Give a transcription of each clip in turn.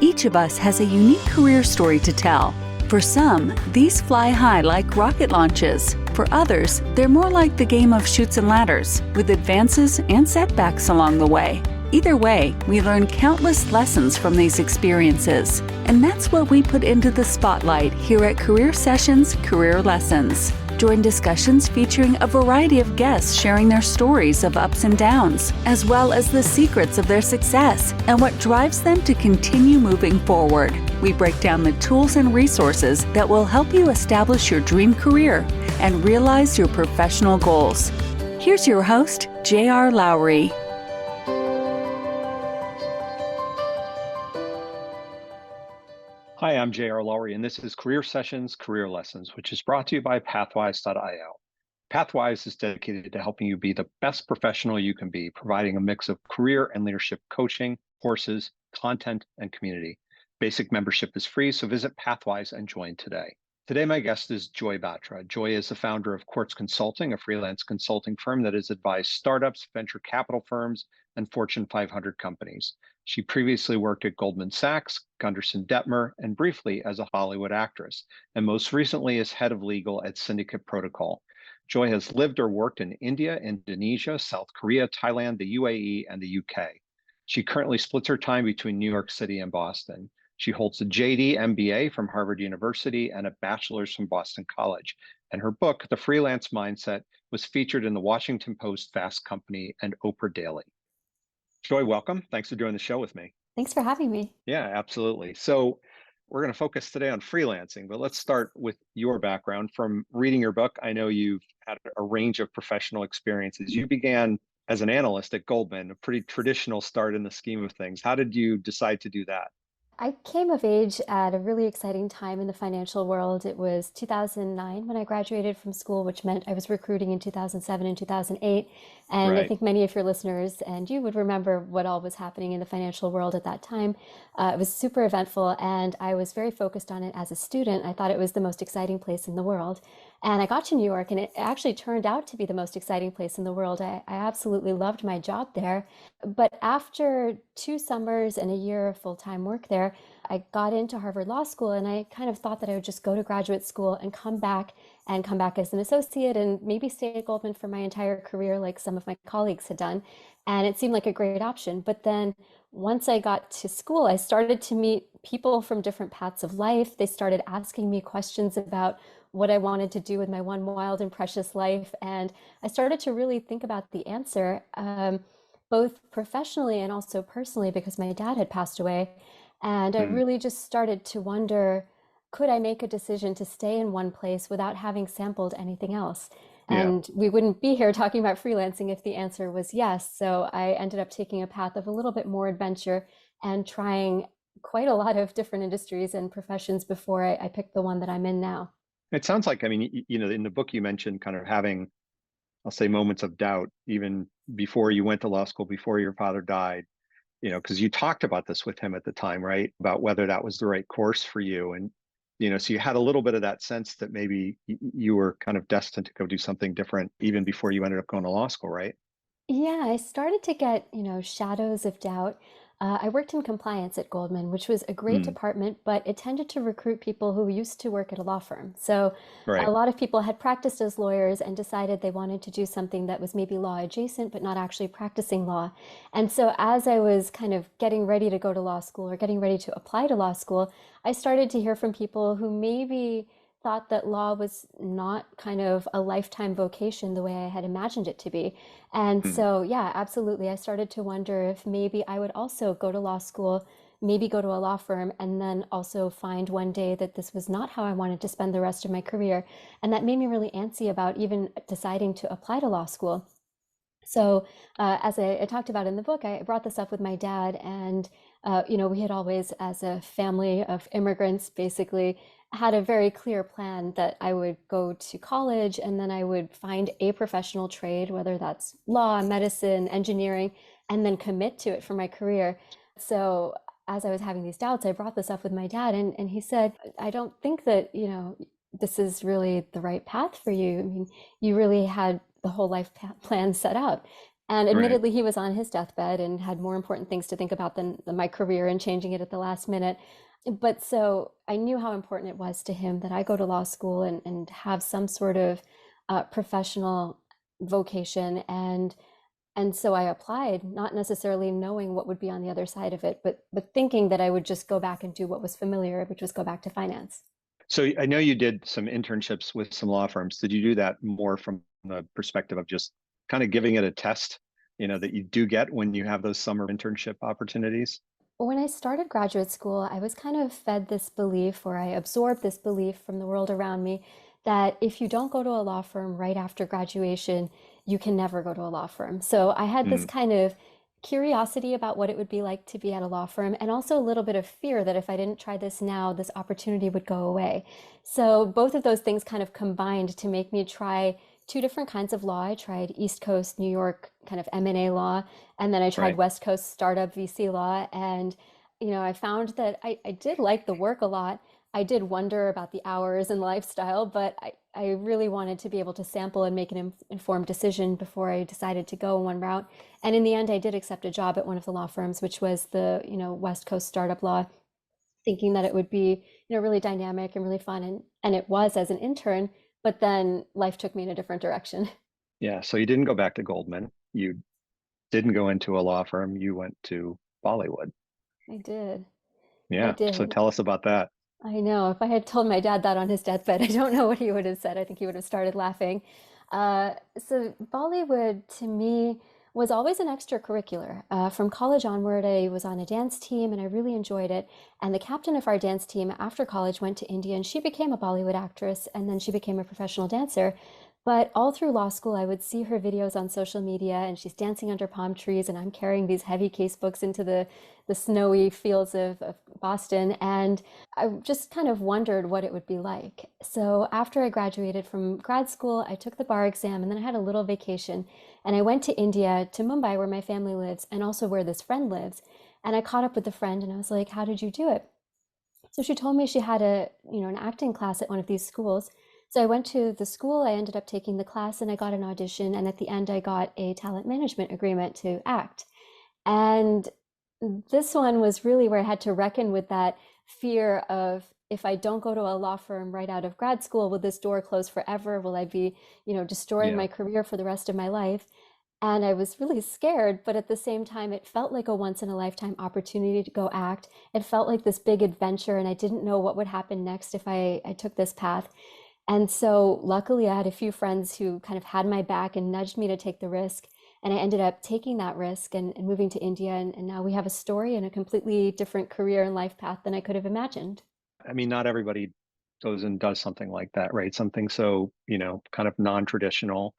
Each of us has a unique career story to tell. For some, these fly high like rocket launches. For others, they're more like the game of chutes and ladders, with advances and setbacks along the way. Either way, we learn countless lessons from these experiences. And that's what we put into the spotlight here at Career Sessions Career Lessons. Join discussions featuring a variety of guests sharing their stories of ups and downs, as well as the secrets of their success and what drives them to continue moving forward. We break down the tools and resources that will help you establish your dream career and realize your professional goals. Here's your host, J.R. Lowry. Hi, I'm J.R. Lowry, and this is Career Sessions Career Lessons, which is brought to you by Pathwise.io. Pathwise is dedicated to helping you be the best professional you can be, providing a mix of career and leadership coaching, courses, content, and community. Basic membership is free, so visit Pathwise and join today. Today, my guest is Joy Batra. Joy is the founder of Quartz Consulting, a freelance consulting firm that has advised startups, venture capital firms, and Fortune 500 companies. She previously worked at Goldman Sachs, Gunderson Detmer, and briefly as a Hollywood actress, and most recently as head of legal at Syndicate Protocol. Joy has lived or worked in India, Indonesia, South Korea, Thailand, the UAE, and the UK. She currently splits her time between New York City and Boston. She holds a JD MBA from Harvard University and a bachelor's from Boston College. And her book, The Freelance Mindset, was featured in the Washington Post, Fast Company, and Oprah Daily. Joy, welcome. Thanks for doing the show with me. Thanks for having me. Yeah, absolutely. So we're going to focus today on freelancing, but let's start with your background. From reading your book, I know you've had a range of professional experiences. You began as an analyst at Goldman, a pretty traditional start in the scheme of things. How did you decide to do that? I came of age at a really exciting time in the financial world. It was 2009 when I graduated from school, which meant I was recruiting in 2007 and 2008. And I Right. think many of your listeners and you would remember what all was happening in the financial world at that time. It was super eventful, and I was very focused on it as a student. I thought it was the most exciting place in the world. And I got to New York, and it actually turned out to be the most exciting place in the world. I absolutely loved my job there. But after 2 summers and a year of full-time work there, I got into Harvard Law School, and I kind of thought that I would just go to graduate school and come back as an associate and maybe stay at Goldman for my entire career like some of my colleagues had done. And it seemed like a great option. But then once I got to school, I started to meet people from different paths of life. They started asking me questions about what I wanted to do with my one wild and precious life. And I started to really think about the answer, both professionally and also personally, because my dad had passed away. And I Hmm. really just started to wonder, could I make a decision to stay in one place without having sampled anything else? Yeah. And we wouldn't be here talking about freelancing if the answer was yes. So I ended up taking a path of a little bit more adventure and trying quite a lot of different industries and professions before I picked the one that I'm in now. It sounds like, I mean, in the book you mentioned kind of having, I'll say, moments of doubt, even before you went to law school, before your father died, because you talked about this with him at the time, right? About whether that was the right course for you. And, so you had a little bit of that sense that maybe you were kind of destined to go do something different even before you ended up going to law school, right? Yeah, I started to get, shadows of doubt. I worked in compliance at Goldman, which was a great Hmm. department, but it tended to recruit people who used to work at a law firm. So a Right. lot of people had practiced as lawyers and decided they wanted to do something that was maybe law adjacent, but not actually practicing law. And so as I was kind of getting ready to go to law school or getting ready to apply to law school, I started to hear from people who maybe thought that law was not kind of a lifetime vocation the way I had imagined it to be. And Hmm. so, yeah, absolutely. I started to wonder if maybe I would also go to law school, maybe go to a law firm, and then also find one day that this was not how I wanted to spend the rest of my career. And that made me really antsy about even deciding to apply to law school. So, as I talked about in the book, I brought this up with my dad, and we had always, as a family of immigrants, basically had a very clear plan that I would go to college and then I would find a professional trade, whether that's law, medicine, engineering, and then commit to it for my career. So, as I was having these doubts, I brought this up with my dad, and he said, I don't think that, this is really the right path for you. I mean, you really had the whole life plan set out. And Right. admittedly, he was on his deathbed and had more important things to think about than my career and changing it at the last minute. But so I knew how important it was to him that I go to law school and have some sort of professional vocation. And so I applied, not necessarily knowing what would be on the other side of it, but thinking that I would just go back and do what was familiar, which was go back to finance. So I know you did some internships with some law firms. Did you do that more from the perspective of just kind of giving it a test, that you do get when you have those summer internship opportunities? When I started graduate school, I was kind of fed this belief, or I absorbed this belief from the world around me, that if you don't go to a law firm right after graduation, you can never go to a law firm. So I had this Mm, kind of curiosity about what it would be like to be at a law firm, and also a little bit of fear that if I didn't try this now, this opportunity would go away. So both of those things kind of combined to make me try two different kinds of law. I tried East Coast, New York kind of M&A law, and then I tried right. West Coast startup VC law. And, I found that I did like the work a lot. I did wonder about the hours and lifestyle, but I really wanted to be able to sample and make an informed decision before I decided to go one route. And in the end, I did accept a job at one of the law firms, which was the, West Coast startup law, thinking that it would be, really dynamic and really fun. And it was as an intern, but then life took me in a different direction. Yeah. So you didn't go back to Goldman. You didn't go into a law firm. You went to Bollywood. I did. I Yeah. So did. tell us about that. I know. If I had told my dad that on his deathbed, I don't know what he would have said. I think he would have started laughing. So Bollywood to me was always an extracurricular. From college onward, I was on a dance team and I really enjoyed it. And the captain of our dance team after college went to India and she became a Bollywood actress and then she became a professional dancer. But all through law school, I would see her videos on social media and she's dancing under palm trees and I'm carrying these heavy case books into the snowy fields of Boston. And I just kind of wondered what it would be like. So after I graduated from grad school, I took the bar exam and then I had a little vacation and I went to India, to Mumbai, where my family lives and also where this friend lives. And I caught up with the friend and I was like, how did you do it? So she told me she had an acting class at one of these schools. So I went to the school, I ended up taking the class and I got an audition. And at the end, I got a talent management agreement to act. And this one was really where I had to reckon with that fear of, if I don't go to a law firm right out of grad school, will this door close forever? Will I be, destroying Yeah. my career for the rest of my life? And I was really scared, but at the same time, it felt like a once in a lifetime opportunity to go act. It felt like this big adventure, and I didn't know what would happen next if I took this path. And so, luckily, I had a few friends who kind of had my back and nudged me to take the risk. And I ended up taking that risk and moving to India. And now we have a story and a completely different career and life path than I could have imagined. I mean, not everybody goes and does something like that, right? Something so, kind of non-traditional.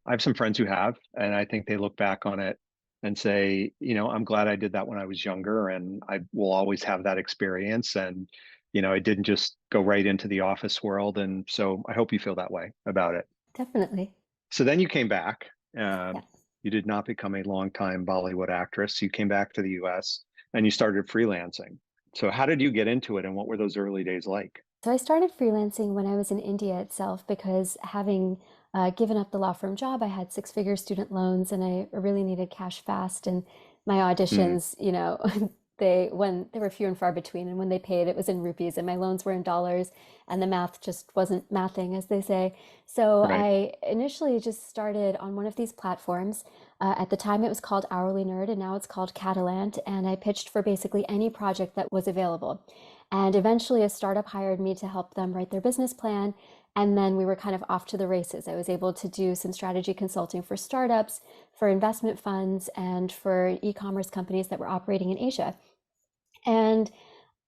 I have some friends who have, and I think they look back on it and say, I'm glad I did that when I was younger, and I will always have that experience. And, I didn't just go right into the office world. And so I hope you feel that way about it. Definitely. So then you came back. Uh, Yeah. you did not become a longtime Bollywood actress. You came back to the US and you started freelancing. So how did you get into it and what were those early days like? So I started freelancing when I was in India itself because having given up the law firm job, I had six-figure student loans and I really needed cash fast. And my Mm, auditions, when they were few and far between, and when they paid, it was in rupees, and my loans were in dollars, and the math just wasn't mathing, as they say. So right. I initially just started on one of these platforms. At the time, it was called Hourly Nerd, and now it's called Catalant. And I pitched for basically any project that was available. And eventually, a startup hired me to help them write their business plan. And then we were kind of off to the races. I was able to do some strategy consulting for startups, for investment funds, and for e commerce companies that were operating in Asia. And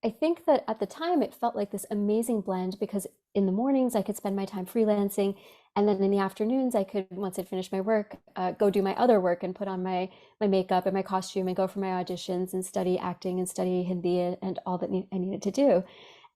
I think that at the time it felt like this amazing blend because in the mornings I could spend my time freelancing, and then in the afternoons I could, once I'd finished my work, go do my other work and put on my makeup and my costume and go for my auditions and study acting and study Hindi and all that I needed to do.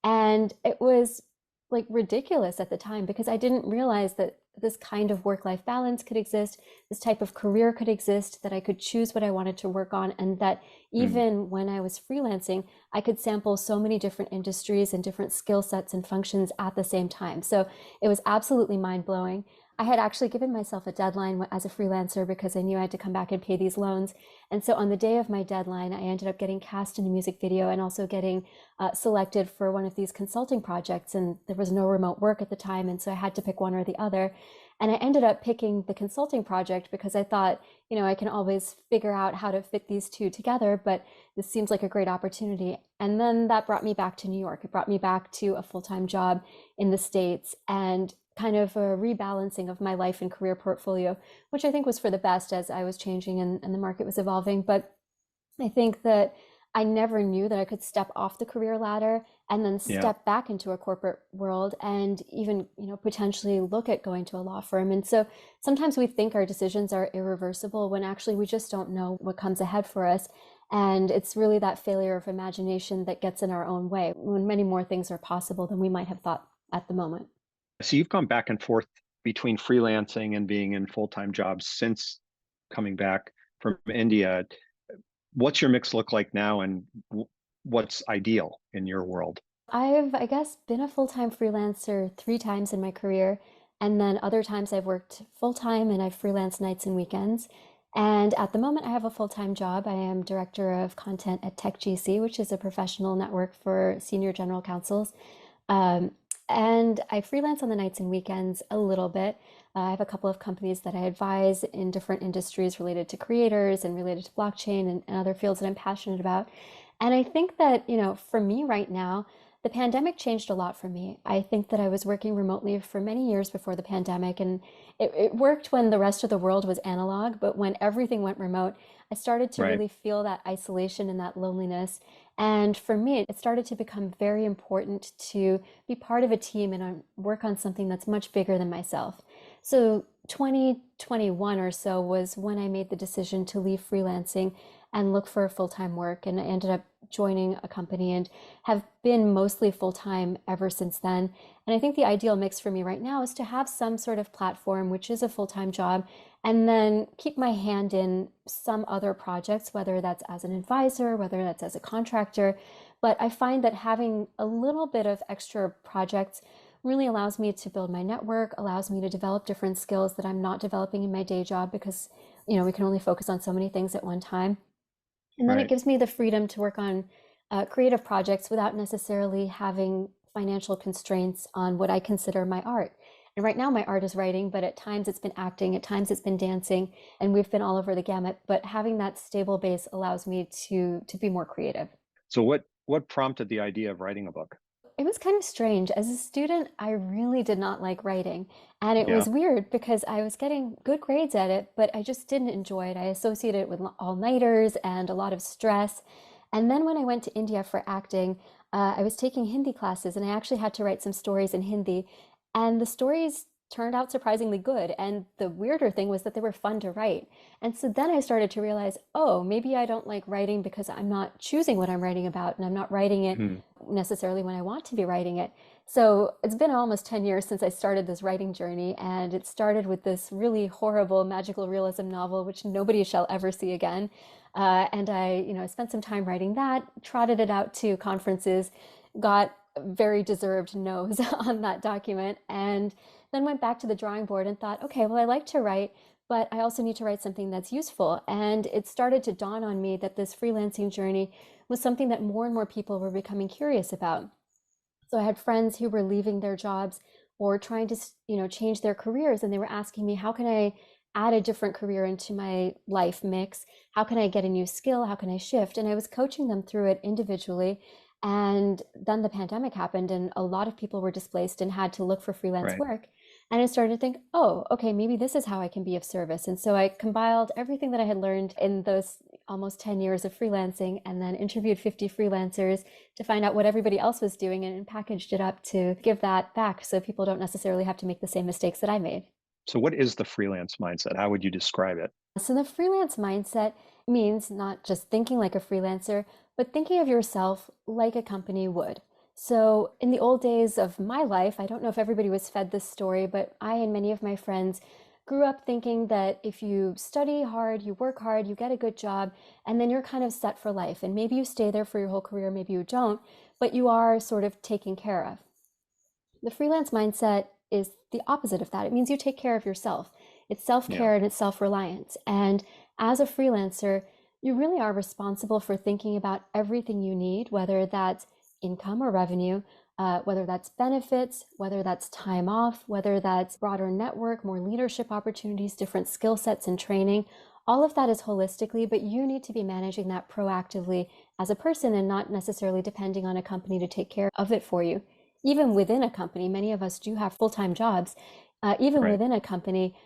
And it was like ridiculous at the time because I didn't realize that this kind of work-life balance could exist, this type of career could exist, that I could choose what I wanted to work on, and that Mm, even when I was freelancing, I could sample so many different industries and different skill sets and functions at the same time. So it was absolutely mind-blowing. I had actually given myself a deadline as a freelancer because I knew I had to come back and pay these loans. And so on the day of my deadline, I ended up getting cast in a music video and also getting selected for one of these consulting projects. And there was no remote work at the time. And so I had to pick one or the other. And I ended up picking the consulting project because I thought, I can always figure out how to fit these two together, but this seems like a great opportunity. And then that brought me back to New York. It brought me back to a full-time job in the States and kind of a rebalancing of my life and career portfolio, which I think was for the best as I was changing and the market was evolving. But I think that I never knew that I could step off the career ladder and then step back into a corporate world and even, potentially look at going to a law firm. And so sometimes we think our decisions are irreversible when actually we just don't know what comes ahead for us. And it's really that failure of imagination that gets in our own way when many more things are possible than we might have thought at the moment. So you've gone back and forth between freelancing and being in full-time jobs since coming back from India. What's your mix look like now, and what's ideal in your world? I've, I guess, been a full-time freelancer 3 times in my career, and then other times I've worked full-time and I've freelanced nights and weekends. And at the moment, I have a full-time job. I am director of content at TechGC, which is a professional network for senior general counsels. Um, and I freelance on the nights and weekends a little bit. I have a couple of companies that I advise in different industries related to creators and related to blockchain and other fields that I'm passionate about. And I think that, for me right now, the pandemic changed a lot for me. I think that I was working remotely for many years before the pandemic, and it worked when the rest of the world was analog, but when everything went remote, I started to really feel that isolation and that loneliness. And for me, it started to become very important to be part of a team and work on something that's much bigger than myself. So 2021 or so was when I made the decision to leave freelancing and look for full-time work. And I ended up joining a company and have been mostly full-time ever since then. And I think the ideal mix for me right now is to have some sort of platform, which is a full-time job, and then keep my hand in some other projects, whether that's as an advisor, whether that's as a contractor. But I find that having a little bit of extra projects really allows me to build my network, allows me to develop different skills that I'm not developing in my day job because, we can only focus on so many things at one time. And then it gives me the freedom to work on creative projects without necessarily having financial constraints on what I consider my art. And right now my art is writing, but at times it's been acting, at times it's been dancing, and we've been all over the gamut. But having that stable base allows me to be more creative. So what prompted the idea of writing a book? It was kind of strange. As a student, I really did not like writing. And it was weird because I was getting good grades at it, but I just didn't enjoy it. I associated it with all-nighters and a lot of stress. And then when I went to India for acting, I was taking Hindi classes and I actually had to write some stories in Hindi. And the stories turned out surprisingly good. And the weirder thing was that they were fun to write. And so then I started to realize, oh, maybe I don't like writing because I'm not choosing what I'm writing about and I'm not writing it necessarily when I want to be writing it. So it's been almost 10 years since I started this writing journey, and it started with this really horrible magical realism novel, which nobody shall ever see again. And I spent some time writing that, trotted it out to conferences, got very deserved no's on that document, and then went back to the drawing board and thought, okay, well, I like to write, but I also need to write something that's useful. And it started to dawn on me that this freelancing journey was something that more and more people were becoming curious about. So I had friends who were leaving their jobs or trying to, change their careers, and they were asking me, how can I add a different career into my life mix? How can I get a new skill? How can I shift? And I was coaching them through it individually. And then the pandemic happened and a lot of people were displaced and had to look for freelance work. And I started to think, oh, okay, maybe this is how I can be of service. And so I compiled everything that I had learned in those almost 10 years of freelancing and then interviewed 50 freelancers to find out what everybody else was doing and packaged it up to give that back so people don't necessarily have to make the same mistakes that I made. So what is the freelance mindset? How would you describe it? So the freelance mindset means not just thinking like a freelancer, but thinking of yourself like a company would. So in the old days of my life, I don't know if everybody was fed this story, but I and many of my friends grew up thinking that if you study hard, you work hard, you get a good job, and then you're kind of set for life. And maybe you stay there for your whole career, maybe you don't, but you are sort of taken care of. The freelance mindset is the opposite of that. It means you take care of yourself. It's Yeah. self-care and it's self-reliance. And as a freelancer, you really are responsible for thinking about everything you need, whether that's income or revenue, whether that's benefits, whether that's time off, whether that's broader network, more leadership opportunities, different skill sets and training. All of that is holistically, but you need to be managing that proactively as a person and not necessarily depending on a company to take care of it for you. Even within a company, many of us do have full-time jobs. Even Right. within a company,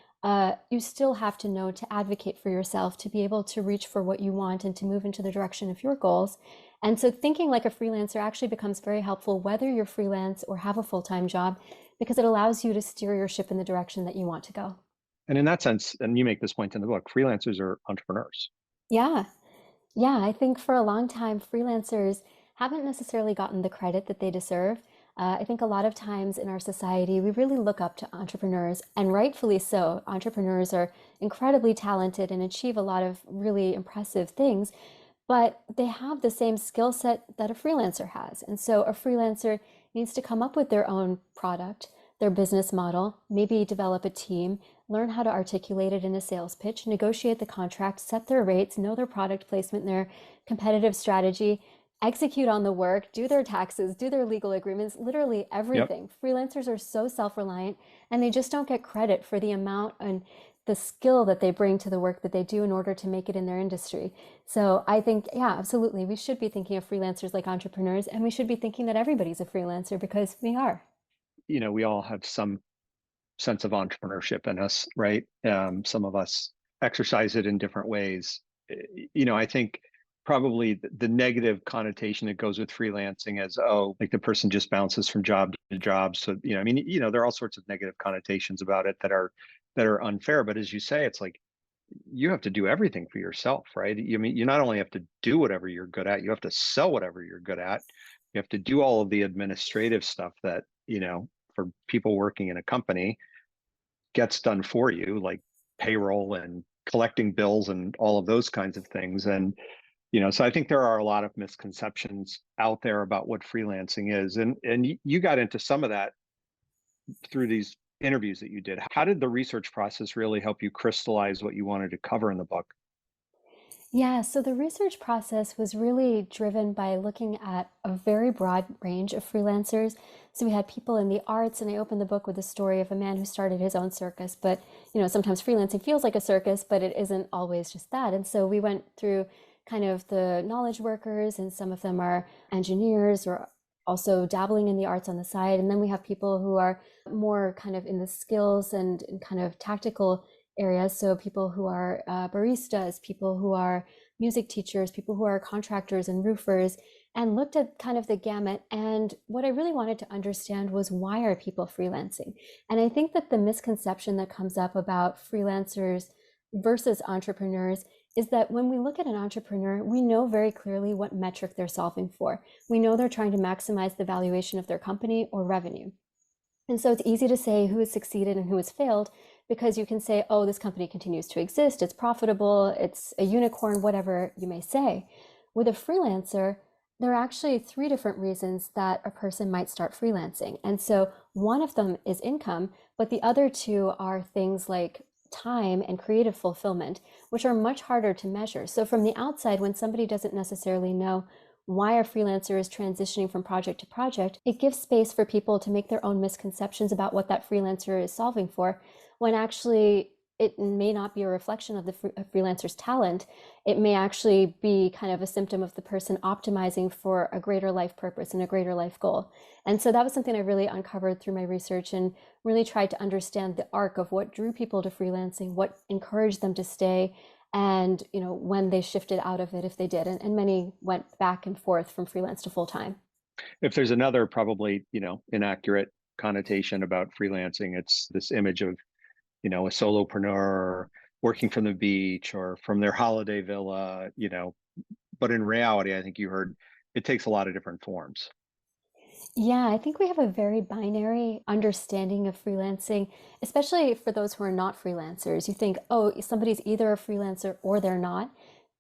you still have to know to advocate for yourself, to be able to reach for what you want and to move into the direction of your goals. And so thinking like a freelancer actually becomes very helpful, whether you're freelance or have a full-time job, because it allows you to steer your ship in the direction that you want to go. And in that sense, and you make this point in the book, freelancers are entrepreneurs. Yeah. Yeah, I think for a long time, freelancers haven't necessarily gotten the credit that they deserve. I think a lot of times in our society, we really look up to entrepreneurs, and rightfully so. Entrepreneurs are incredibly talented and achieve a lot of really impressive things, but they have the same skill set that a freelancer has. And so a freelancer needs to come up with their own product, their business model, maybe develop a team, learn how to articulate it in a sales pitch, negotiate the contract, set their rates, know their product placement, their competitive strategy, execute on the work, do their taxes, do their legal agreements, literally Yep. everything. Freelancers are so self-reliant and they just don't get credit for the amount and the skill that they bring to the work that they do in order to make it in their industry. So I think, yeah, absolutely. We should be thinking of freelancers like entrepreneurs, and we should be thinking that everybody's a freelancer because we are. We all have some sense of entrepreneurship in us, right? Some of us exercise it in different ways. I think probably the negative connotation that goes with freelancing is, oh, like the person just bounces from job to job. So, there are all sorts of negative connotations about it that are unfair. But as you say, it's like you have to do everything for yourself, right? You not only have to do whatever you're good at, you have to sell whatever you're good at. You have to do all of the administrative stuff that, for people working in a company gets done for you, like payroll and collecting bills and all of those kinds of things. And, so I think there are a lot of misconceptions out there about what freelancing is. And you got into some of that through these interviews that you did. How did the research process really help you crystallize what you wanted to cover in the book? Yeah, so the research process was really driven by looking at a very broad range of freelancers. So we had people in the arts, and I opened the book with a story of a man who started his own circus. But, sometimes freelancing feels like a circus, but it isn't always just that. And so we went through kind of the knowledge workers, and some of them are engineers or also dabbling in the arts on the side. And then we have people who are more kind of in the skills and kind of tactical areas. So people who are baristas, people who are music teachers, people who are contractors and roofers, and looked at kind of the gamut. And what I really wanted to understand was, why are people freelancing? And I think that the misconception that comes up about freelancers versus entrepreneurs is that when we look at an entrepreneur, we know very clearly what metric they're solving for. We know they're trying to maximize the valuation of their company or revenue. And so it's easy to say who has succeeded and who has failed, because you can say, oh, this company continues to exist, it's profitable, it's a unicorn, whatever you may say. With a freelancer, there are actually three different reasons that a person might start freelancing. And so one of them is income, but the other two are things like time and creative fulfillment, which are much harder to measure. So from the outside, when somebody doesn't necessarily know why a freelancer is transitioning from project to project, it gives space for people to make their own misconceptions about what that freelancer is solving for, when actually it may not be a reflection of the freelancer's talent. It may actually be kind of a symptom of the person optimizing for a greater life purpose and a greater life goal. And so that was something I really uncovered through my research, and really tried to understand the arc of what drew people to freelancing, what encouraged them to stay, and when they shifted out of it, if they did. And many went back and forth from freelance to full time. If there's another probably, inaccurate connotation about freelancing, it's this image of, a solopreneur working from the beach or from their holiday villa, but in reality, I think you heard it takes a lot of different forms. Yeah, I think we have a very binary understanding of freelancing, especially for those who are not freelancers. You think, oh, somebody's either a freelancer or they're not.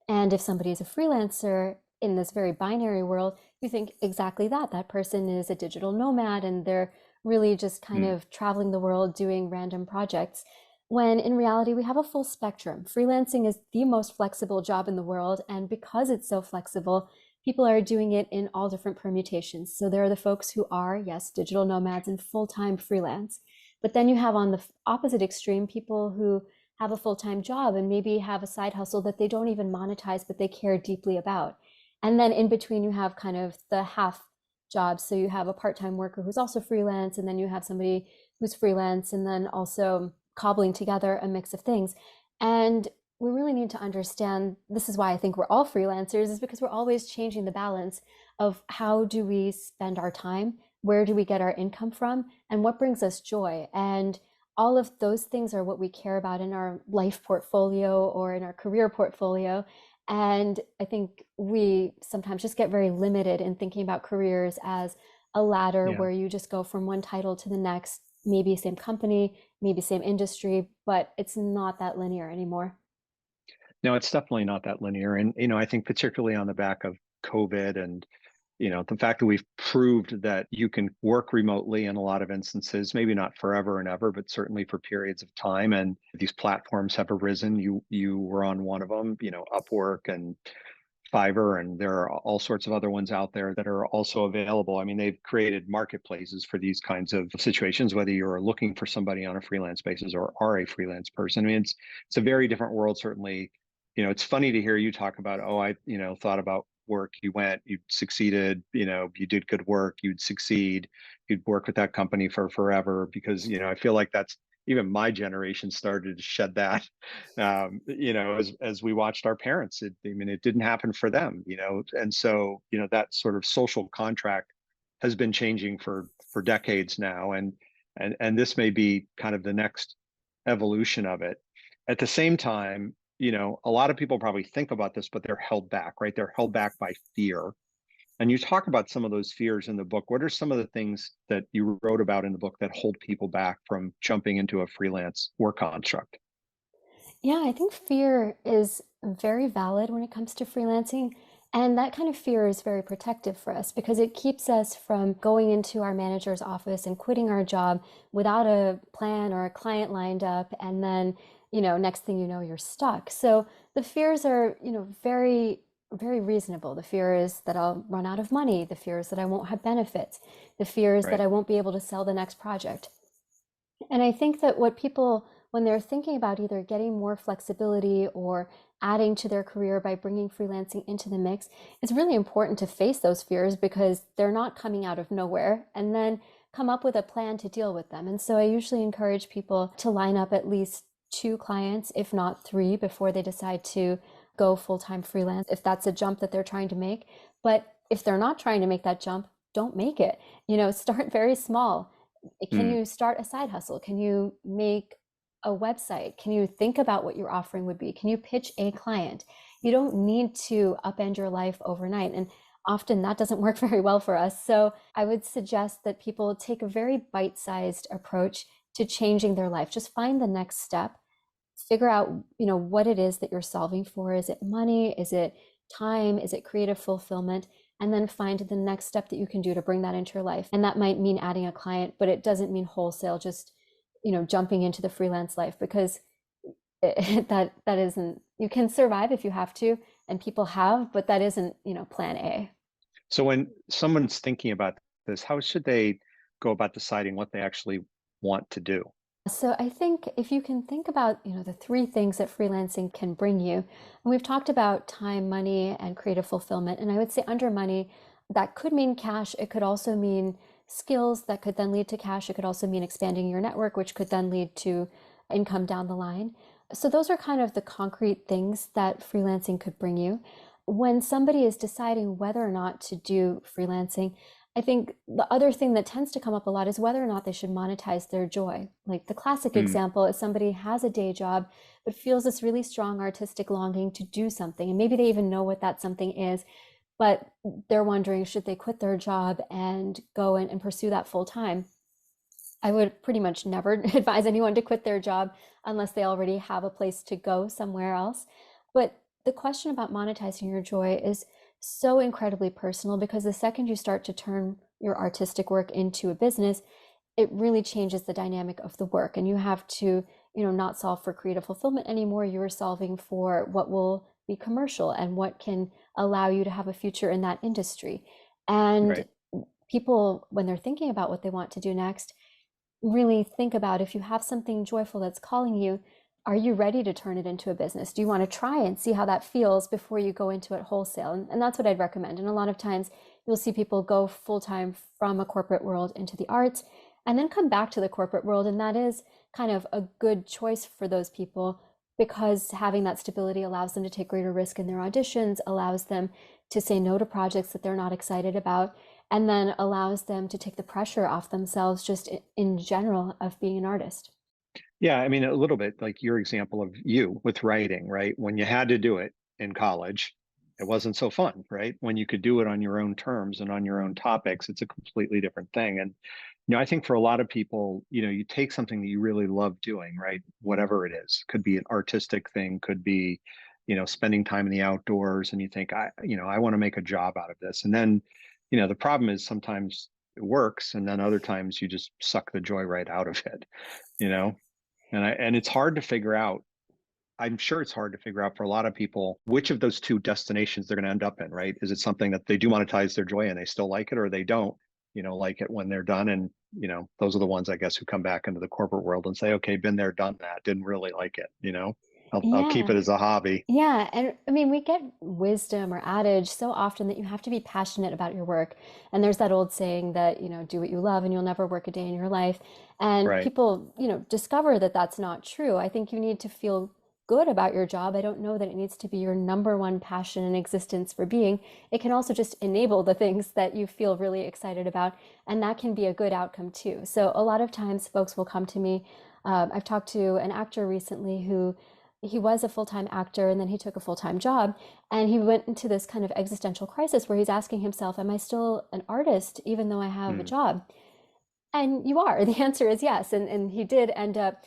And if somebody is a freelancer in this very binary world, you think exactly that. That person is a digital nomad and they're really just kind Mm. of traveling the world doing random projects. When in reality, we have a full spectrum. Freelancing is the most flexible job in the world. And because it's so flexible, people are doing it in all different permutations. So there are the folks who are, yes, digital nomads and full-time freelance. But then you have on the opposite extreme people who have a full-time job and maybe have a side hustle that they don't even monetize, but they care deeply about. And then in between, you have kind of the half jobs. So you have a part-time worker who's also freelance, and then you have somebody who's freelance and then also cobbling together a mix of things. And we really need to understand, this is why I think we're all freelancers, is because we're always changing the balance of how do we spend our time, where do we get our income from, and what brings us joy. And all of those things are what we care about in our life portfolio or in our career portfolio. And I think we sometimes just get very limited in thinking about careers as a ladder Yeah. where you just go from one title to the next, maybe same company, maybe same industry, but it's not that linear anymore. No, it's definitely not that linear. And, I think particularly on the back of COVID and, the fact that we've proved that you can work remotely in a lot of instances, maybe not forever and ever, but certainly for periods of time. And these platforms have arisen. You were on one of them, Upwork and Fiverr, and there are all sorts of other ones out there that are also available. I mean, they've created marketplaces for these kinds of situations, whether you're looking for somebody on a freelance basis or are a freelance person. I mean, it's a very different world, certainly. It's funny to hear you talk about, oh, I, thought about work, you went, you succeeded, you did good work, you'd succeed, you'd work with that company for forever, because, I feel like that's even my generation started to shed that, as we watched our parents. It didn't happen for them, and so, that sort of social contract has been changing for decades now, and this may be kind of the next evolution of it. At the same time, a lot of people probably think about this, but they're held back, right? They're held back by fear. And you talk about some of those fears in the book. What are some of the things that you wrote about in the book that hold people back from jumping into a freelance work construct? Yeah, I think fear is very valid when it comes to freelancing. And that kind of fear is very protective for us because it keeps us from going into our manager's office and quitting our job without a plan or a client lined up. And then, next thing you know, you're stuck. So the fears are, very, very reasonable. The fear is that I'll run out of money. The fear is that I won't have benefits. The fear is that Right. I won't be able to sell the next project. And I think that what people, when they're thinking about either getting more flexibility or adding to their career by bringing freelancing into the mix, it's really important to face those fears because they're not coming out of nowhere, and then come up with a plan to deal with them. And so I usually encourage people to line up at least two clients, if not three, before they decide to go full-time freelance, if that's a jump that they're trying to make. But if they're not trying to make that jump, don't make it. Start very small. Can Mm. you start a side hustle? Can you make a website? Can you think about what your offering would be? Can you pitch a client? You don't need to upend your life overnight. And often that doesn't work very well for us. So I would suggest that people take a very bite-sized approach to changing their life. Just find the next step, figure out, what it is that you're solving for. Is it money? Is it time? Is it creative fulfillment? And then find the next step that you can do to bring that into your life. And that might mean adding a client, but it doesn't mean wholesale just, jumping into the freelance life, because that isn't, you can survive if you have to, and people have, but that isn't, plan A. So when someone's thinking about this, how should they go about deciding what they actually want to do? So I think if you can think about, the three things that freelancing can bring you, and we've talked about time, money, and creative fulfillment. And I would say under money, that could mean cash. It could also mean skills that could then lead to cash. It could also mean expanding your network, which could then lead to income down the line. So those are kind of the concrete things that freelancing could bring you. When somebody is deciding whether or not to do freelancing, I think the other thing that tends to come up a lot is whether or not they should monetize their joy. Like the classic Mm. example is somebody has a day job, but feels this really strong artistic longing to do something. And maybe they even know what that something is, but they're wondering, should they quit their job and go and pursue that full time? I would pretty much never advise anyone to quit their job unless they already have a place to go somewhere else. But the question about monetizing your joy is so incredibly personal, because the second you start to turn your artistic work into a business, it really changes the dynamic of the work. And you have to, not solve for creative fulfillment anymore. You are solving for what will be commercial and what can allow you to have a future in that industry. And Right. people, when they're thinking about what they want to do next, really think about, if you have something joyful that's calling you, are you ready to turn it into a business? Do you want to try and see how that feels before you go into it wholesale? And that's what I'd recommend. And a lot of times you'll see people go full time from a corporate world into the arts and then come back to the corporate world. And that is kind of a good choice for those people, because having that stability allows them to take greater risk in their auditions, allows them to say no to projects that they're not excited about, and then allows them to take the pressure off themselves just in general of being an artist. Yeah, I mean, a little bit like your example of you with writing, right? When you had to do it in college, it wasn't so fun, right? When you could do it on your own terms and on your own topics, it's a completely different thing. And, I think for a lot of people, you take something that you really love doing, right? Whatever it is, could be an artistic thing, could be, spending time in the outdoors, and you think, I want to make a job out of this. And then, the problem is sometimes it works, and then other times you just suck the joy right out of it, you know? And it's hard to figure out. I'm sure it's hard to figure out for a lot of people which of those two destinations they're going to end up in, right? Is it something that they do monetize their joy and they still like it, or they don't, like it when they're done? And, those are the ones, I guess, who come back into the corporate world and say, okay, been there, done that, didn't really like it. I'll keep Yeah. it as a hobby. Yeah, and I mean, we get wisdom or adage so often that you have to be passionate about your work. And there's that old saying that, do what you love and you'll never work a day in your life. And Right. people, discover that that's not true. I think you need to feel good about your job. I don't know that it needs to be your number one passion and existence for being. It can also just enable the things that you feel really excited about. And that can be a good outcome too. So a lot of times folks will come to me. I've talked to an actor recently who he was a full-time actor and then he took a full-time job, and he went into this kind of existential crisis where he's asking himself, am I still an artist even though I have a Mm. job? And you are. The answer is yes. And he did end up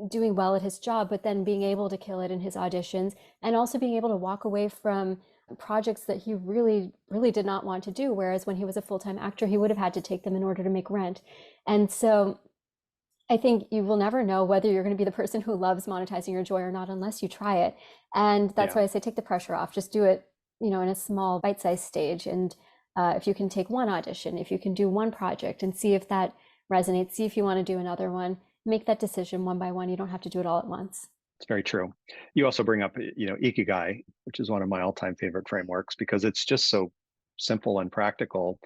doing well at his job, but then being able to kill it in his auditions, and also being able to walk away from projects that he really, really did not want to do. Whereas when he was a full-time actor, he would have had to take them in order to make rent. And so I think you will never know whether you're going to be the person who loves monetizing your joy or not unless you try it. And that's Yeah. why I say take the pressure off. Just do it, in a small bite-sized stage. And if you can take one audition, if you can do one project and see if that resonates, see if you want to do another one, make that decision one by one. You don't have to do it all at once. It's very true. You also bring up, Ikigai, which is one of my all-time favorite frameworks because it's just so simple and practical.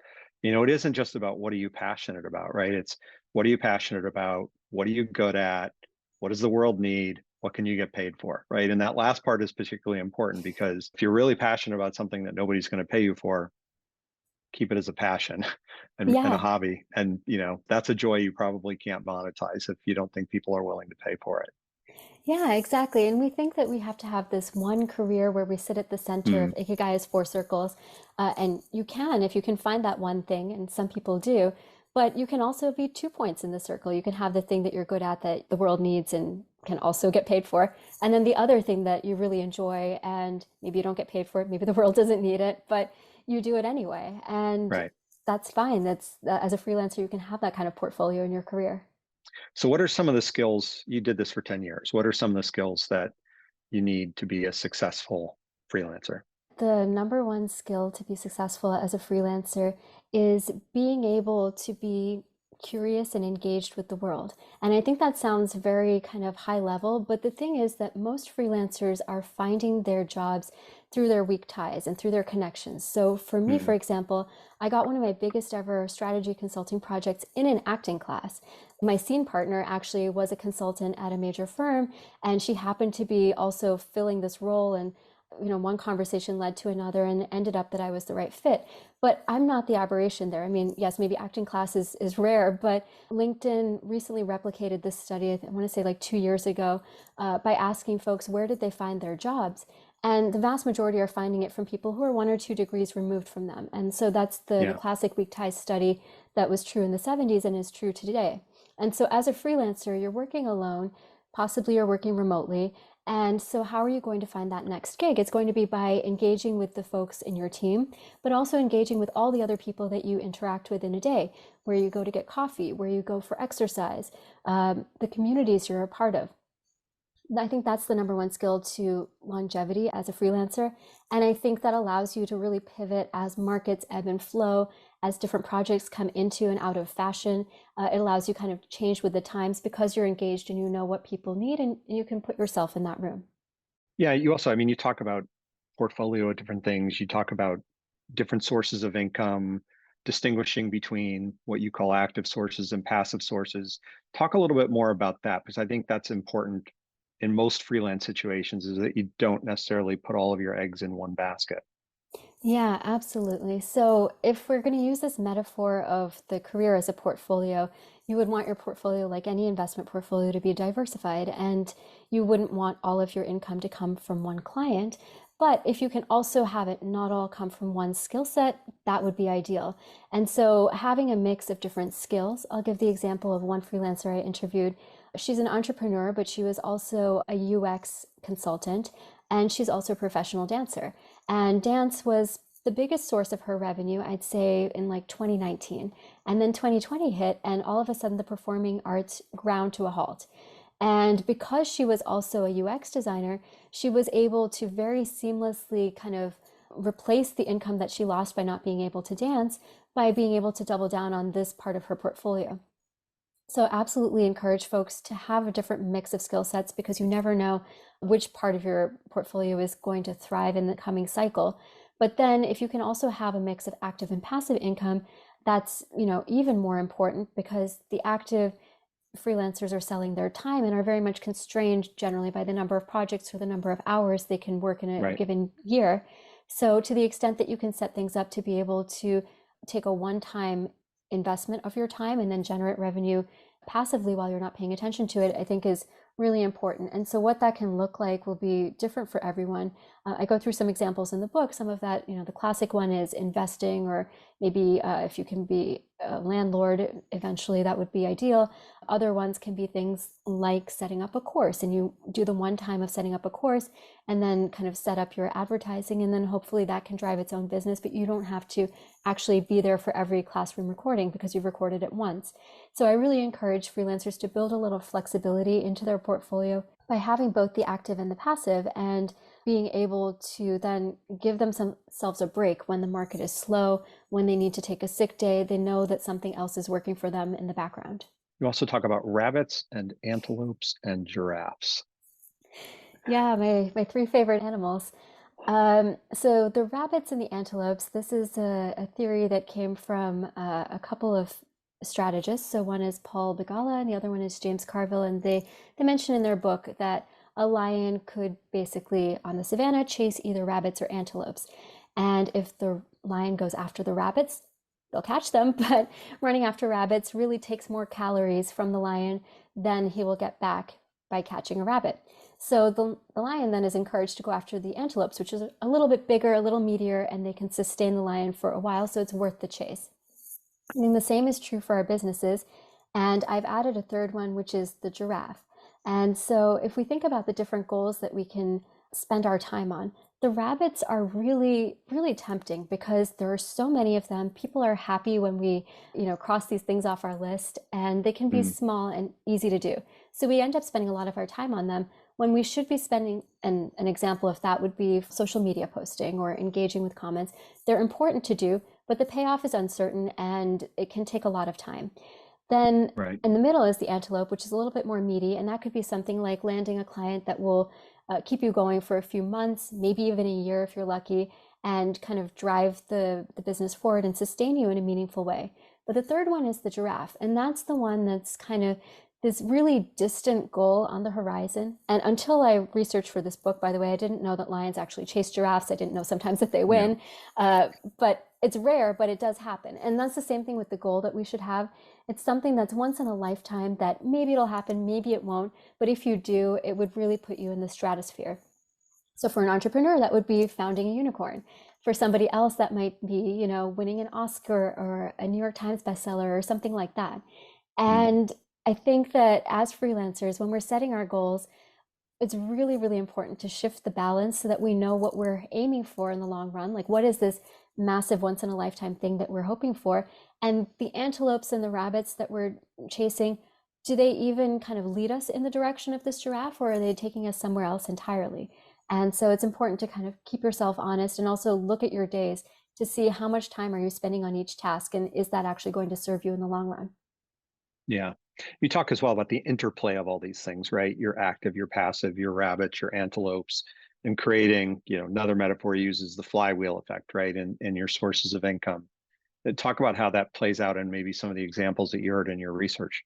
It isn't just about what are you passionate about, right? It's what are you passionate about? What are you good at? What does the world need? What can you get paid for, right? And that last part is particularly important because if you're really passionate about something that nobody's going to pay you for, keep it as a passion and a Yeah. hobby. And, that's a joy you probably can't monetize if you don't think people are willing to pay for it. Yeah, exactly. And we think that we have to have this one career where we sit at the center of Mm. Ikigai's four circles. And you can, if you can find that one thing, and some people do, but you can also be 2 points in the circle. You can have the thing that you're good at that the world needs and can also get paid for. And then the other thing that you really enjoy and maybe you don't get paid for it, maybe the world doesn't need it, but you do it anyway. And Right. that's fine. That's as a freelancer, you can have that kind of portfolio in your career. So what are some of the skills, you did this for 10 years. What are some of the skills that you need to be a successful freelancer? The number one skill to be successful as a freelancer is being able to be curious and engaged with the world. And I think that sounds very kind of high level, but the thing is that most freelancers are finding their jobs through their weak ties and through their connections. So for me, for Mm. example, I got one of my biggest ever strategy consulting projects in an acting class. My scene partner actually was a consultant at a major firm, and she happened to be also filling this role. And one conversation led to another and it ended up that I was the right fit. But I'm not the aberration there. I mean, yes, maybe acting class is rare, but LinkedIn recently replicated this study, I want to say like 2 years ago, by asking folks where did they find their jobs. And the vast majority are finding it from people who are 1 or 2 degrees removed from them. And so that's the Yeah. classic weak ties study that was true in the 70s and is true today. And so as a freelancer, you're working alone. Possibly you're working remotely. And so, how are you going to find that next gig? It's going to be by engaging with the folks in your team, but also engaging with all the other people that you interact with in a day, where you go to get coffee, where you go for exercise, the communities you're a part of. I think that's the number one skill to longevity as a freelancer. And I think that allows you to really pivot as markets ebb and flow, as different projects come into and out of fashion. It allows you kind of change with the times because you're engaged and you know what people need and you can put yourself in that room. Yeah, you also, I mean, you talk about portfolio of different things. You talk about different sources of income, distinguishing between what you call active sources and passive sources. Talk a little bit more about that, because I think that's important in most freelance situations, is that you don't necessarily put all of your eggs in one basket. Yeah, absolutely. So, if we're going to use this metaphor of the career as a portfolio, you would want your portfolio, like any investment portfolio, to be diversified, and you wouldn't want all of your income to come from one client. But if you can also have it not all come from one skill set, that would be ideal. And so, having a mix of different skills, I'll give the example of one freelancer I interviewed. She's an entrepreneur, but she was also a UX consultant, and she's also a professional dancer. And dance was the biggest source of her revenue, I'd say, in like 2019. And then 2020 hit, and all of a sudden the performing arts ground to a halt. And because she was also a UX designer, she was able to very seamlessly kind of replace the income that she lost by not being able to dance by being able to double down on this part of her portfolio. So absolutely encourage folks to have a different mix of skill sets because you never know which part of your portfolio is going to thrive in the coming cycle. But then if you can also have a mix of active and passive income, that's, even more important because the active freelancers are selling their time and are very much constrained generally by the number of projects or the number of hours they can work in a Right. given year. So to the extent that you can set things up to be able to take a one-time investment of your time and then generate revenue passively while you're not paying attention to it, I think is really important. And so what that can look like will be different for everyone. I go through some examples in the book. Some of that, the classic one is investing, or maybe if you can be a landlord, eventually that would be ideal. Other ones can be things like setting up a course, and you do the one time of setting up a course and then kind of set up your advertising, and then hopefully that can drive its own business, but you don't have to actually be there for every classroom recording because you've recorded it once. So I really encourage freelancers to build a little flexibility into their portfolio by having both the active and the passive, and being able to then give themselves a break when the market is slow, when they need to take a sick day, they know that something else is working for them in the background. You also talk about rabbits and antelopes and giraffes. Yeah, my three favorite animals. So the rabbits and the antelopes, this is a theory that came from a couple of strategists. So one is Paul Begala and the other one is James Carville. And they mention in their book that a lion could basically on the savannah chase either rabbits or antelopes. And if the lion goes after the rabbits, they'll catch them. But running after rabbits really takes more calories from the lion than he will get back by catching a rabbit. So the lion then is encouraged to go after the antelopes, which is a little bit bigger, a little meatier, and they can sustain the lion for a while, so it's worth the chase. I mean, the same is true for our businesses, and I've added a third one, which is the giraffe. And so if we think about the different goals that we can spend our time on, the rabbits are really, really tempting because there are so many of them. People are happy when we, cross these things off our list, and they can be small and easy to do. So we end up spending a lot of our time on them when we should be spending, an example of that would be social media posting or engaging with comments. They're important to do, but the payoff is uncertain and it can take a lot of time. Then Right. in the middle is the antelope, which is a little bit more meaty, and that could be something like landing a client that will keep you going for a few months, maybe even a year if you're lucky, and kind of drive the business forward and sustain you in a meaningful way. But the third one is the giraffe, and that's the one that's kind of this really distant goal on the horizon. And until I researched for this book, by the way, I didn't know that lions actually chase giraffes. I didn't know sometimes that they win, but it's rare, but it does happen. And that's the same thing with the goal that we should have. It's something that's once in a lifetime that maybe it'll happen, maybe it won't. But if you do, it would really put you in the stratosphere. So for an entrepreneur, that would be founding a unicorn. For somebody else, that might be, winning an Oscar or a New York Times bestseller or something like that. And I think that as freelancers, when we're setting our goals, it's really, really important to shift the balance so that we know what we're aiming for in the long run. Like, what is this massive once in a lifetime thing that we're hoping for? And the antelopes and the rabbits that we're chasing, do they even kind of lead us in the direction of this giraffe, or are they taking us somewhere else entirely? And so it's important to kind of keep yourself honest and also look at your days to see how much time are you spending on each task, and is that actually going to serve you in the long run? Yeah. You talk as well about the interplay of all these things, right? Your active, your passive, your rabbits, your antelopes, and creating, another metaphor he uses the flywheel effect, right? And your sources of income. Talk about how that plays out and maybe some of the examples that you heard in your research.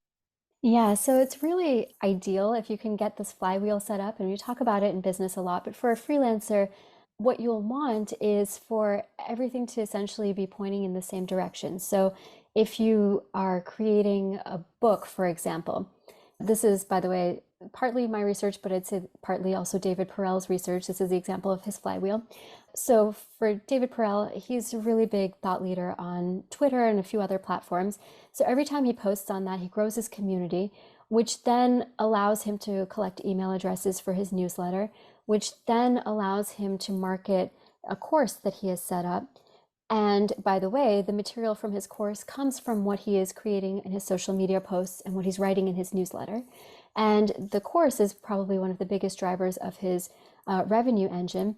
Yeah, so it's really ideal if you can get this flywheel set up, and we talk about it in business a lot, but for a freelancer, what you'll want is for everything to essentially be pointing in the same direction. So if you are creating a book, for example, this is, by the way, partly my research, but I'd say partly also David Perel's research. This is the example of his flywheel. So for David Perel, he's a really big thought leader on Twitter and a few other platforms. So every time he posts on that, he grows his community, which then allows him to collect email addresses for his newsletter, which then allows him to market a course that he has set up. And by the way, the material from his course comes from what he is creating in his social media posts and what he's writing in his newsletter. And the course is probably one of the biggest drivers of his revenue engine.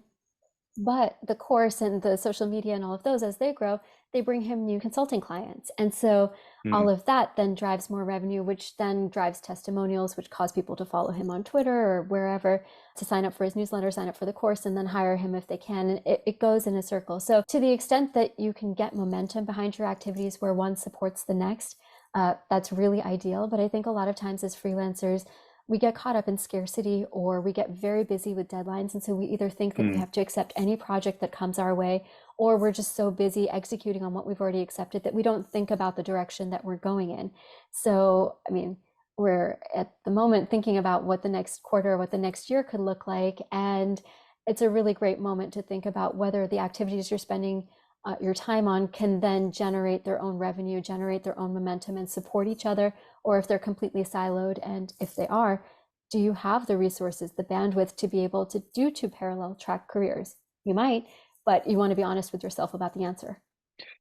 But the course and the social media and all of those, as they grow, they bring him new consulting clients. And so all Mm. of that then drives more revenue, which then drives testimonials, which cause people to follow him on Twitter or wherever, to sign up for his newsletter, sign up for the course, and then hire him if they can. And it goes in a circle. So to the extent that you can get momentum behind your activities where one supports the next, that's really ideal. But I think a lot of times as freelancers, we get caught up in scarcity, or we get very busy with deadlines. And so we either think that we Mm. have to accept any project that comes our way, or we're just so busy executing on what we've already accepted that we don't think about the direction that we're going in. So, I mean, we're at the moment thinking about what the next quarter, what the next year could look like. And it's a really great moment to think about whether the activities you're spending your time on can then generate their own revenue, generate their own momentum, and support each other, or if they're completely siloed. And if they are, do you have the resources, the bandwidth to be able to do two parallel track careers? You might, but you want to be honest with yourself about the answer.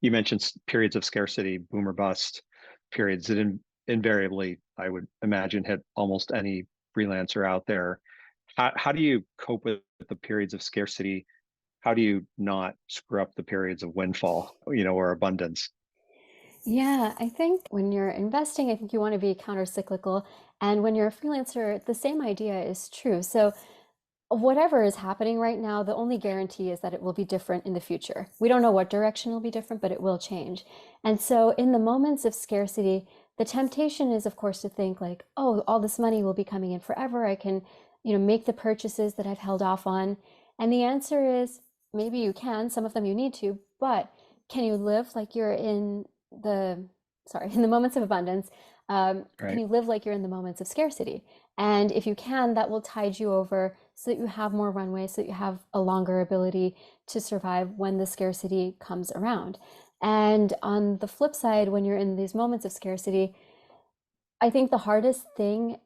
You mentioned periods of scarcity, boom or bust periods that invariably, I would imagine, hit almost any freelancer out there. How do you cope with the periods of scarcity? How do you not screw up the periods of windfall, or abundance? Yeah, I think when you're investing, I think you want to be counter-cyclical. And when you're a freelancer, the same idea is true. So whatever is happening right now, the only guarantee is that it will be different in the future. We don't know what direction will be different, but it will change. And so in the moments of scarcity, the temptation is, of course, to think like, oh, all this money will be coming in forever. I can, make the purchases that I've held off on. And the answer is maybe you can, some of them you need to, but can you live like you're in the, sorry, in the moments of abundance? Can Right. you live like you're in the moments of scarcity? And if you can, that will tide you over so that you have more runway, so that you have a longer ability to survive when the scarcity comes around. And on the flip side, when you're in these moments of scarcity, I think the hardest thing,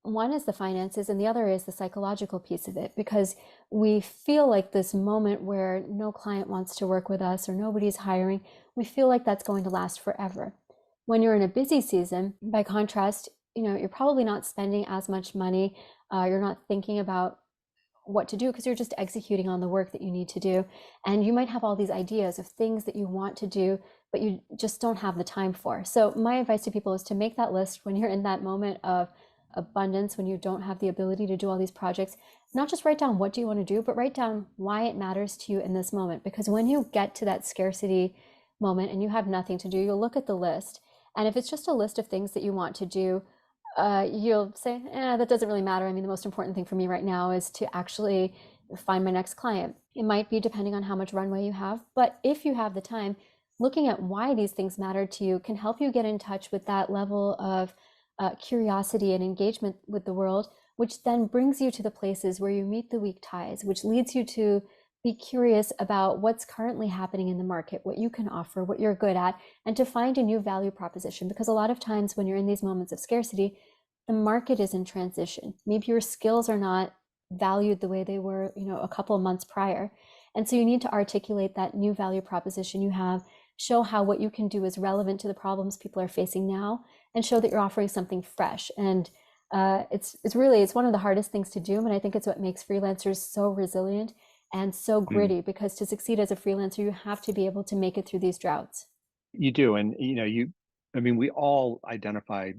one is the finances, and the other is the psychological piece of it, because we feel like this moment where no client wants to work with us or nobody's hiring, we feel like that's going to last forever. When you're in a busy season, by contrast, you're probably not spending as much money. You're not thinking about what to do because you're just executing on the work that you need to do. And you might have all these ideas of things that you want to do, but you just don't have the time for. So my advice to people is to make that list when you're in that moment of abundance, when you don't have the ability to do all these projects. Not just write down what do you want to do, but write down why it matters to you in this moment. Because when you get to that scarcity moment and you have nothing to do, you'll look at the list. And if it's just a list of things that you want to do, you'll say, that doesn't really matter. I mean, the most important thing for me right now is to actually find my next client. It might be depending on how much runway you have, but if you have the time, looking at why these things matter to you can help you get in touch with that level of curiosity and engagement with the world, which then brings you to the places where you meet the weak ties, which leads you to be curious about what's currently happening in the market, what you can offer, what you're good at, and to find a new value proposition. Because a lot of times when you're in these moments of scarcity, the market is in transition. Maybe your skills are not valued the way they were, a couple of months prior. And so you need to articulate that new value proposition you have, show how what you can do is relevant to the problems people are facing now, and show that you're offering something fresh. And it's one of the hardest things to do, and I think it's what makes freelancers so resilient and so gritty, because to succeed as a freelancer, you have to be able to make it through these droughts. You do. And, we all identify,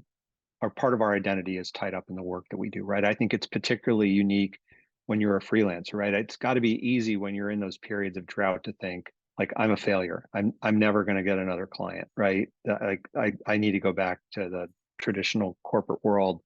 or part of our identity is tied up in the work that we do, right? I think it's particularly unique when you're a freelancer, right? It's got to be easy when you're in those periods of drought to think like, I'm a failure. I'm never going to get another client, right? I need to go back to the traditional corporate world.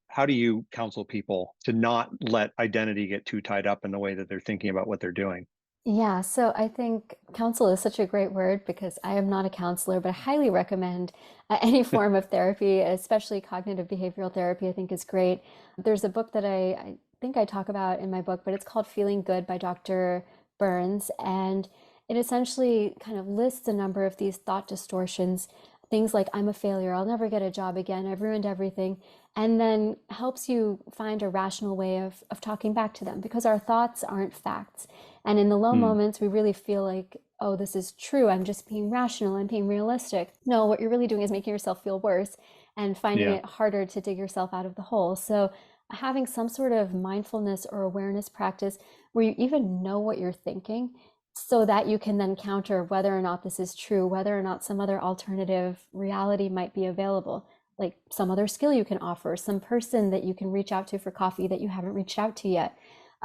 How do you counsel people to not let identity get too tied up in the way that they're thinking about what they're doing? Yeah, so I think counsel is such a great word because I am not a counselor, but I highly recommend any form of therapy, especially cognitive behavioral therapy, I think is great. There's a book that I think I talk about in my book, but it's called Feeling Good by Dr. Burns. And it essentially kind of lists a number of these thought distortions, things like, I'm a failure, I'll never get a job again, I've ruined everything, and then helps you find a rational way of talking back to them, because our thoughts aren't facts. And in the low moments, we really feel like, oh, this is true. I'm just being rational. I'm being realistic. No, what you're really doing is making yourself feel worse and finding it harder to dig yourself out of the hole. So having some sort of mindfulness or awareness practice where you even know what you're thinking, so that you can then counter whether or not this is true, whether or not some other alternative reality might be available, like some other skill you can offer, some person that you can reach out to for coffee that you haven't reached out to yet,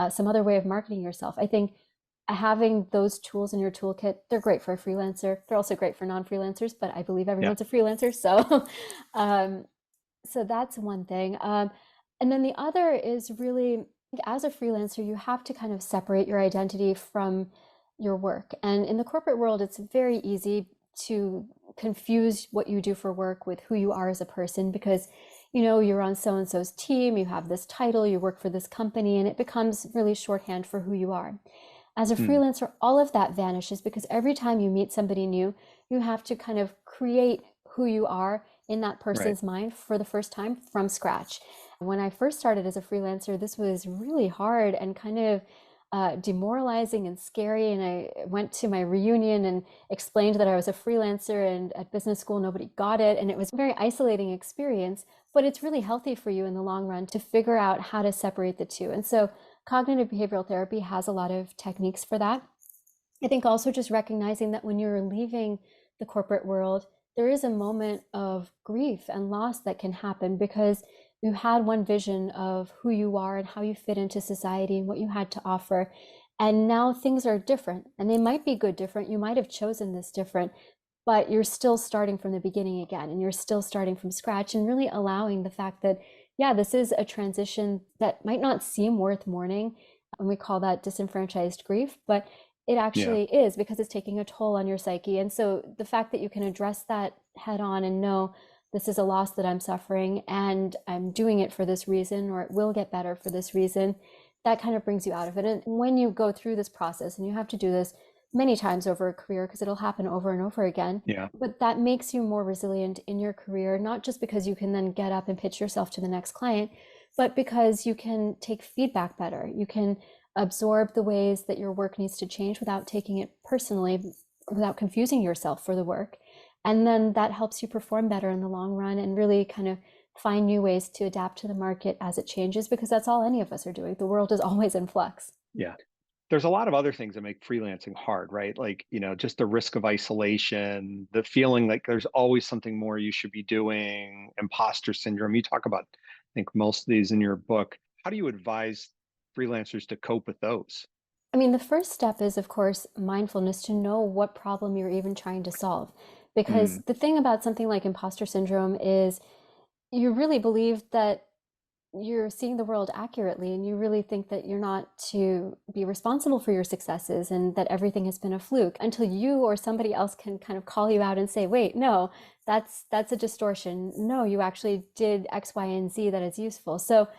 some other way of marketing yourself. I think having those tools in your toolkit, they're great for a freelancer. They're also great for non-freelancers, but I believe everyone's a freelancer. So, so that's one thing. And then the other is really, as a freelancer, you have to kind of separate your identity from your work. And in the corporate world, it's very easy to confuse what you do for work with who you are as a person, because you're on so-and-so's team, you have this title, you work for this company, and it becomes really shorthand for who you are. As a freelancer, all of that vanishes, because every time you meet somebody new, you have to kind of create who you are in that person's mind for the first time from scratch. When I first started as a freelancer, this was really hard and kind of demoralizing and scary. And I went to my reunion and explained that I was a freelancer, and at business school, nobody got it. And it was a very isolating experience, but it's really healthy for you in the long run to figure out how to separate the two. And so cognitive behavioral therapy has a lot of techniques for that. I think also just recognizing that when you're leaving the corporate world, there is a moment of grief and loss that can happen, because you had one vision of who you are and how you fit into society and what you had to offer. And now things are different, and they might be good different. You might have chosen this different, but you're still starting from the beginning again, and you're still starting from scratch, and really allowing the fact that, yeah, this is a transition that might not seem worth mourning. And we call that disenfranchised grief, but it actually is, because it's taking a toll on your psyche. And so the fact that you can address that head on and know this is a loss that I'm suffering, and I'm doing it for this reason, or it will get better for this reason, that kind of brings you out of it. And when you go through this process, and you have to do this many times over a career, because it'll happen over and over again, but that makes you more resilient in your career, not just because you can then get up and pitch yourself to the next client, but because you can take feedback better. You can absorb the ways that your work needs to change without taking it personally, without confusing yourself for the work. And then that helps you perform better in the long run, and really kind of find new ways to adapt to the market as it changes, because that's all any of us are doing. The world is always in flux. Yeah. There's a lot of other things that make freelancing hard, right? Like, just the risk of isolation, the feeling like there's always something more you should be doing, imposter syndrome. You talk about, I think, most of these in your book. How do you advise freelancers to cope with those? I mean, the first step is, of course, mindfulness, to know what problem you're even trying to solve. Because the thing about something like imposter syndrome is you really believe that you're seeing the world accurately, and you really think that you're not to be responsible for your successes, and that everything has been a fluke, until you or somebody else can kind of call you out and say, wait, no, that's a distortion. No, you actually did X, Y, and Z that is useful. So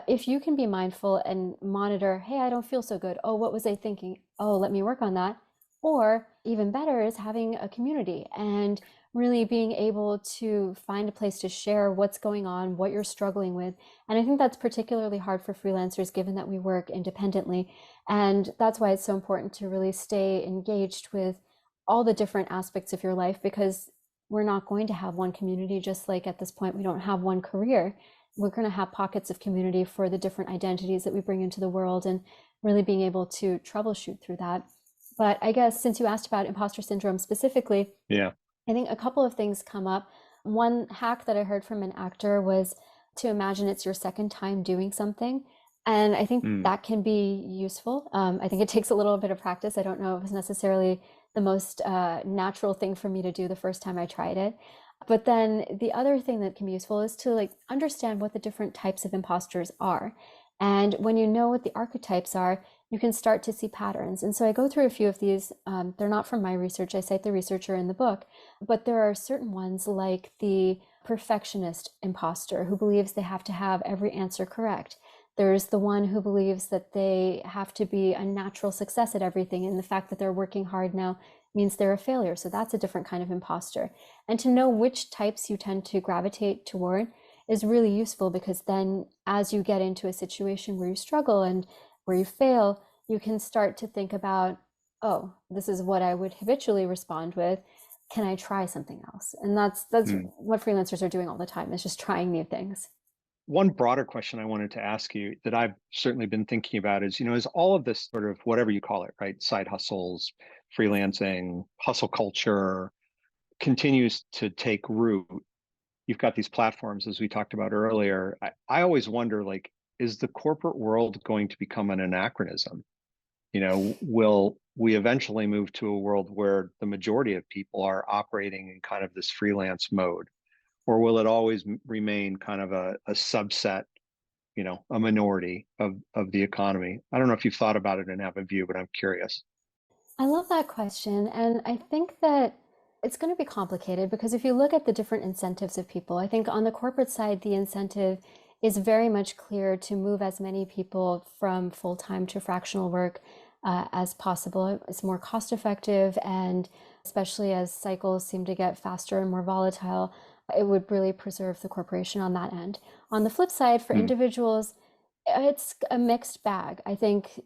If you can be mindful and monitor, hey, I don't feel so good. Oh, what was I thinking? Oh, let me work on that. Or even better is having a community and really being able to find a place to share what's going on, what you're struggling with. And I think that's particularly hard for freelancers given that we work independently. And that's why it's so important to really stay engaged with all the different aspects of your life, because we're not going to have one community, just like at this point we don't have one career. We're going to have pockets of community for the different identities that we bring into the world, and really being able to troubleshoot through that. But I guess since you asked about imposter syndrome specifically, Yeah. I think a couple of things come up. One hack that I heard from an actor was to imagine it's your second time doing something. And I think Mm. that can be useful. I think it takes a little bit of practice. I don't know if it's necessarily the most natural thing for me to do the first time I tried it. But then the other thing that can be useful is to like understand what the different types of imposters are. And when you know what the archetypes are, you can start to see patterns. And so I go through a few of these. They're not from my research. I cite the researcher in the book, but there are certain ones like the perfectionist imposter who believes they have to have every answer correct. There's the one who believes that they have to be a natural success at everything, and the fact that they're working hard now means they're a failure. So that's a different kind of imposter. And to know which types you tend to gravitate toward is really useful, because then as you get into a situation where you struggle and where you fail, you can start to think about, oh, this is what I would habitually respond with. Can I try something else? And that's Mm. what freelancers are doing all the time, is just trying new things. One broader question I wanted to ask you that I've certainly been thinking about is, is all of this sort of whatever you call it, right? Side hustles, freelancing, hustle culture continues to take root. You've got these platforms, as we talked about earlier. I always wonder, like, is the corporate world going to become an anachronism? Will we eventually move to a world where the majority of people are operating in kind of this freelance mode? Or will it always remain kind of a subset, a minority of the economy? I don't know if you've thought about it and have a view, but I'm curious. I love that question. And I think that it's going to be complicated, because if you look at the different incentives of people, I think on the corporate side, the incentive is very much clear to move as many people from full-time to fractional work as possible. It's more cost effective, and especially as cycles seem to get faster and more volatile, it would really preserve the corporation on that end. On the flip side, for Hmm. individuals, it's a mixed bag. I think,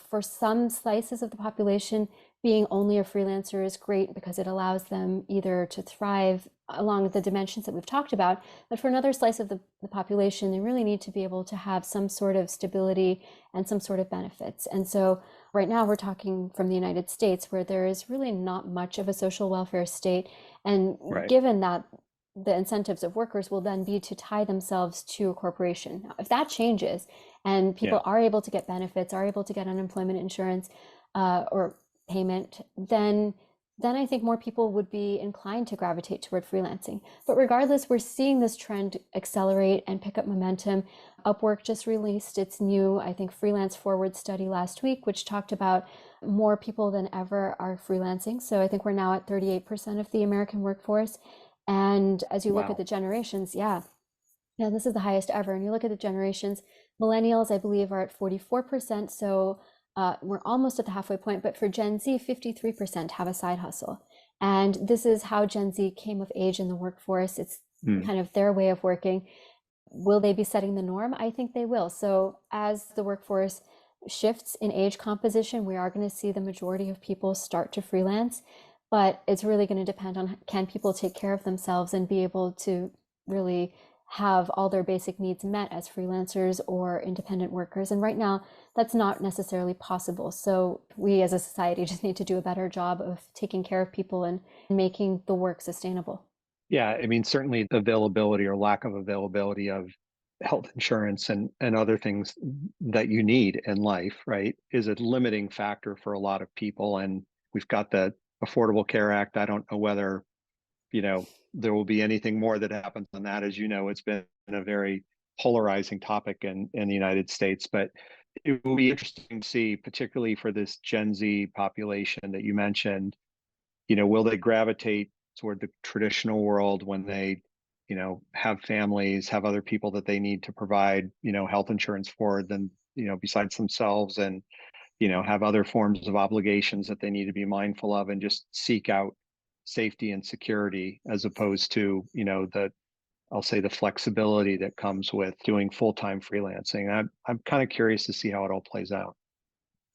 for some slices of the population, being only a freelancer is great because it allows them either to thrive along the dimensions that we've talked about. But for another slice of the population, they really need to be able to have some sort of stability and some sort of benefits. And so right now we're talking from the United States, where there is really not much of a social welfare state. And Right. given that the incentives of workers will then be to tie themselves to a corporation. Now, if that changes and Yeah. people are able to get benefits, are able to get unemployment insurance or payment, then I think more people would be inclined to gravitate toward freelancing. But regardless, we're seeing this trend accelerate and pick up momentum. Upwork just released its new, I think, freelance forward study last week, which talked about more people than ever are freelancing. So I think we're now at 38% of the American workforce. And as you look at Wow. the generations, yeah, this is the highest ever. And you look at the generations, millennials, I believe, are at 44%. So we're almost at the halfway point. But for Gen Z, 53% have a side hustle. And this is how Gen Z came of age in the workforce. It's Hmm. kind of their way of working. Will they be setting the norm? I think they will. So as the workforce shifts in age composition, we are going to see the majority of people start to freelance. But it's really going to depend on, can people take care of themselves and be able to really have all their basic needs met as freelancers or independent workers. And right now, that's not necessarily possible. So we as a society just need to do a better job of taking care of people and making the work sustainable. Yeah. I mean, certainly the availability or lack of availability of health insurance and other things that you need in life, right, is a limiting factor for a lot of people. And we've got the Affordable Care Act. I don't know whether there will be anything more that happens on that. As you know, it's been a very polarizing topic in the United States, but it will be interesting to see, particularly for this Gen Z population that you mentioned, will they gravitate toward the traditional world when they, have families, have other people that they need to provide, health insurance for than, besides themselves, and, have other forms of obligations that they need to be mindful of, and just seek out safety and security, as opposed to, I'll say the flexibility that comes with doing full-time freelancing. I'm kind of curious to see how it all plays out.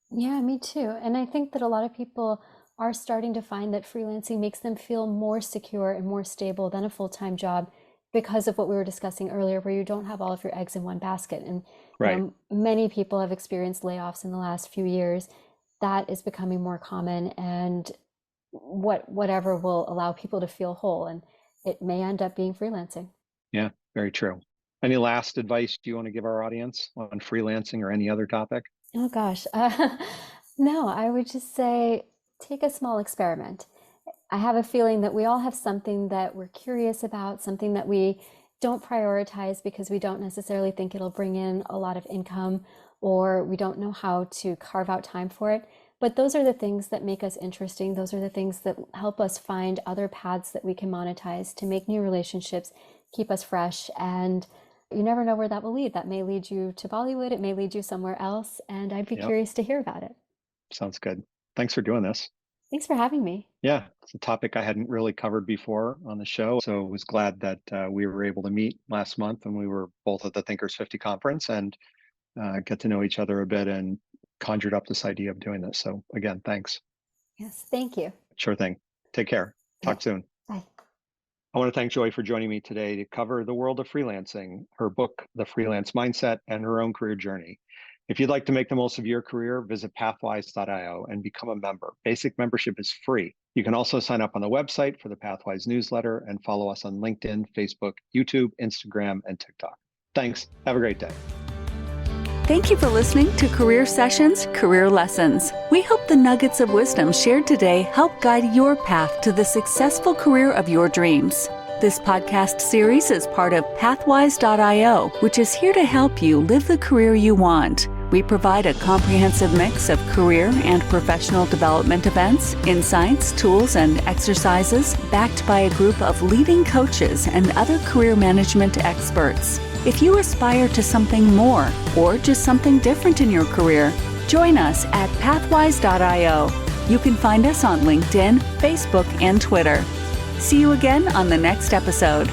Yeah, me too. And I think that a lot of people are starting to find that freelancing makes them feel more secure and more stable than a full-time job because of what we were discussing earlier, where you don't have all of your eggs in one basket. And Right. many people have experienced layoffs in the last few years. That is becoming more common, and whatever will allow people to feel whole, and it may end up being freelancing. Yeah, very true. Any last advice do you want to give our audience on freelancing or any other topic? Oh gosh. No, I would just say take a small experiment. I have a feeling that we all have something that we're curious about, something that we don't prioritize because we don't necessarily think it'll bring in a lot of income, or we don't know how to carve out time for it. But those are the things that make us interesting. Those are the things that help us find other paths that we can monetize to make new relationships, keep us fresh. And you never know where that will lead. That may lead you to Bollywood. It may lead you somewhere else. And I'd be Yep. curious to hear about it. Sounds good. Thanks for doing this. Thanks for having me. Yeah, it's a topic I hadn't really covered before on the show. So I was glad that we were able to meet last month, and we were both at the Thinkers 50 conference, and get to know each other a bit, and conjured up this idea of doing this. So again, thanks. Yes, thank you. Sure thing. Take care. Talk soon. Bye. I want to thank Joy for joining me today to cover the world of freelancing, her book, The Freelance Mindset, and her own career journey. If you'd like to make the most of your career, visit pathwise.io and become a member. Basic membership is free. You can also sign up on the website for the Pathwise newsletter and follow us on LinkedIn, Facebook, YouTube, Instagram, and TikTok. Thanks. Have a great day. Thank you for listening to Career Sessions, Career Lessons. We hope the nuggets of wisdom shared today help guide your path to the successful career of your dreams. This podcast series is part of Pathwise.io, which is here to help you live the career you want. We provide a comprehensive mix of career and professional development events, insights, tools, and exercises backed by a group of leading coaches and other career management experts. If you aspire to something more or just something different in your career, join us at Pathwise.io. You can find us on LinkedIn, Facebook, and Twitter. See you again on the next episode.